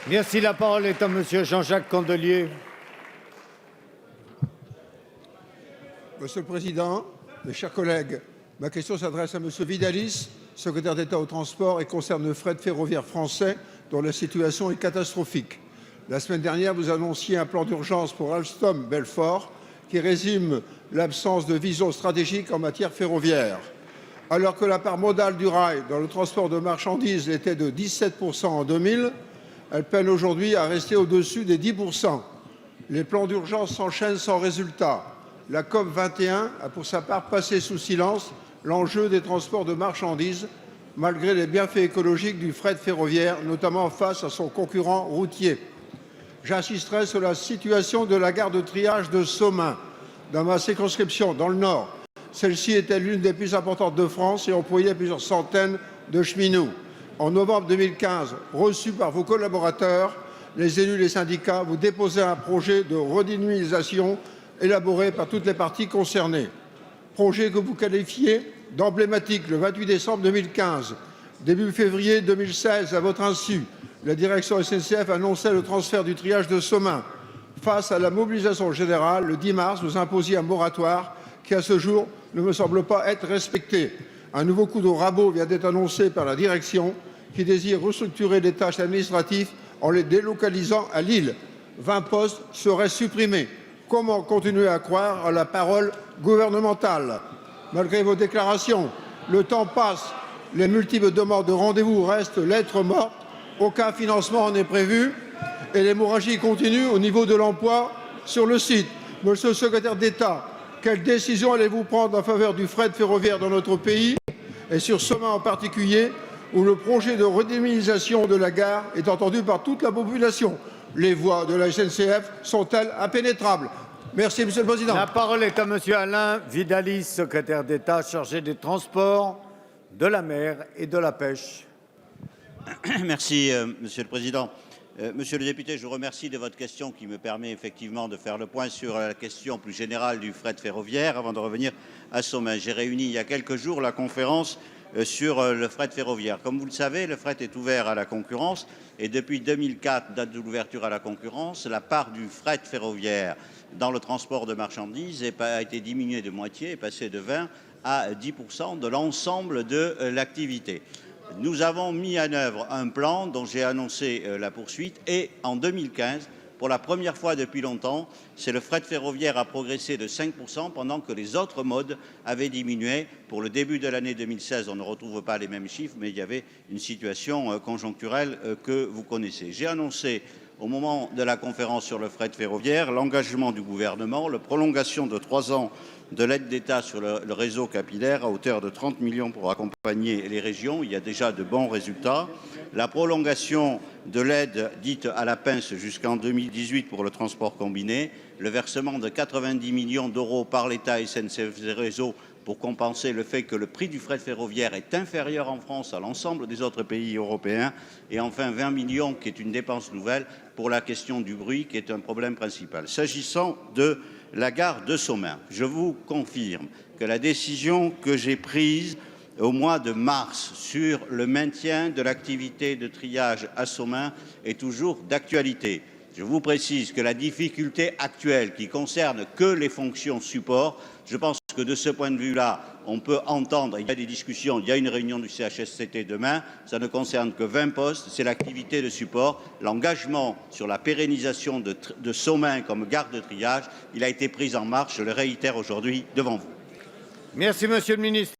Merci. La parole est à Monsieur Jean-Jacques Candelier. Monsieur le Président, mes chers collègues, ma question s'adresse à Monsieur Vidalis, secrétaire d'État au transport, et concerne le fret ferroviaire français dont la situation est catastrophique. La semaine dernière, vous annonciez un plan d'urgence pour Alstom Belfort qui résume l'absence de vision stratégique en matière ferroviaire. Alors que la part modale du rail dans le transport de marchandises était de 17% en 2000, elle peine aujourd'hui à rester au-dessus des 10%. Les plans d'urgence s'enchaînent sans résultat. La COP 21 a pour sa part passé sous silence l'enjeu des transports de marchandises, malgré les bienfaits écologiques du fret ferroviaire, notamment face à son concurrent routier. J'insisterai sur la situation de la gare de triage de Somain, dans ma circonscription, dans le Nord. Celle-ci était l'une des plus importantes de France et employait plusieurs centaines de cheminots. En novembre 2015, reçu par vos collaborateurs, les élus et les syndicats, vous déposez un projet de redynamisation élaboré par toutes les parties concernées. Projet que vous qualifiez d'emblématique le 28 décembre 2015. Début février 2016, à votre insu, la direction SNCF annonçait le transfert du triage de Somain. Face à la mobilisation générale, le 10 mars, vous imposiez un moratoire qui, à ce jour, ne me semble pas être respecté. Un nouveau coup de rabot vient d'être annoncé par la direction qui désire restructurer les tâches administratives en les délocalisant à Lille. 20 postes seraient supprimés. Comment continuer à croire à la parole gouvernementale? Malgré vos déclarations, le temps passe, les multiples demandes de rendez-vous restent lettres mortes, aucun financement n'est prévu et l'hémorragie continue au niveau de l'emploi sur le site. Monsieur le secrétaire d'État, quelles décisions allez-vous prendre en faveur du fret ferroviaire dans notre pays et sur Somain en particulier, où le projet de redynamisation de la gare est entendu par toute la population? Les voies de la SNCF sont-elles impénétrables? Merci, Monsieur le Président. La parole est à Monsieur Alain Vidalis, secrétaire d'État chargé des transports, de la mer et de la pêche. Merci, Monsieur le Président. Monsieur le député, je vous remercie de votre question qui me permet effectivement de faire le point sur la question plus générale du fret ferroviaire avant de revenir à Somain. J'ai réuni il y a quelques jours la conférence sur le fret ferroviaire. Comme vous le savez, le fret est ouvert à la concurrence et depuis 2004, date de l'ouverture à la concurrence, la part du fret ferroviaire dans le transport de marchandises a été diminuée de moitié, est passée de 20 à 10% de l'ensemble de l'activité. Nous avons mis en œuvre un plan dont j'ai annoncé la poursuite et en 2015, pour la première fois depuis longtemps, le fret ferroviaire a progressé de 5% pendant que les autres modes avaient diminué. Pour le début de l'année 2016, on ne retrouve pas les mêmes chiffres, mais il y avait une situation conjoncturelle que vous connaissez. J'ai annoncé au moment de la conférence sur le fret ferroviaire l'engagement du gouvernement, la prolongation de 3 ans de l'aide d'État sur le réseau capillaire à hauteur de 30 millions pour accompagner les régions. Il y a déjà de bons résultats. La prolongation de l'aide dite à la pince jusqu'en 2018 pour le transport combiné. Le versement de 90 millions d'euros par l'État SNCF Réseau pour compenser le fait que le prix du fret ferroviaire est inférieur en France à l'ensemble des autres pays européens. Et enfin 20 millions qui est une dépense nouvelle pour la question du bruit qui est un problème principal. S'agissant de la gare de Somain, je vous confirme que la décision que j'ai prise au mois de mars sur le maintien de l'activité de triage à Somain est toujours d'actualité. Je vous précise que la difficulté actuelle qui concerne que les fonctions support, je pense que de ce point de vue-là, on peut entendre, il y a des discussions, il y a une réunion du CHSCT demain, ça ne concerne que 20 postes, c'est l'activité de support. L'engagement sur la pérennisation de Somain comme gare de triage, il a été pris en marche, je le réitère aujourd'hui devant vous. Merci, Monsieur le Ministre.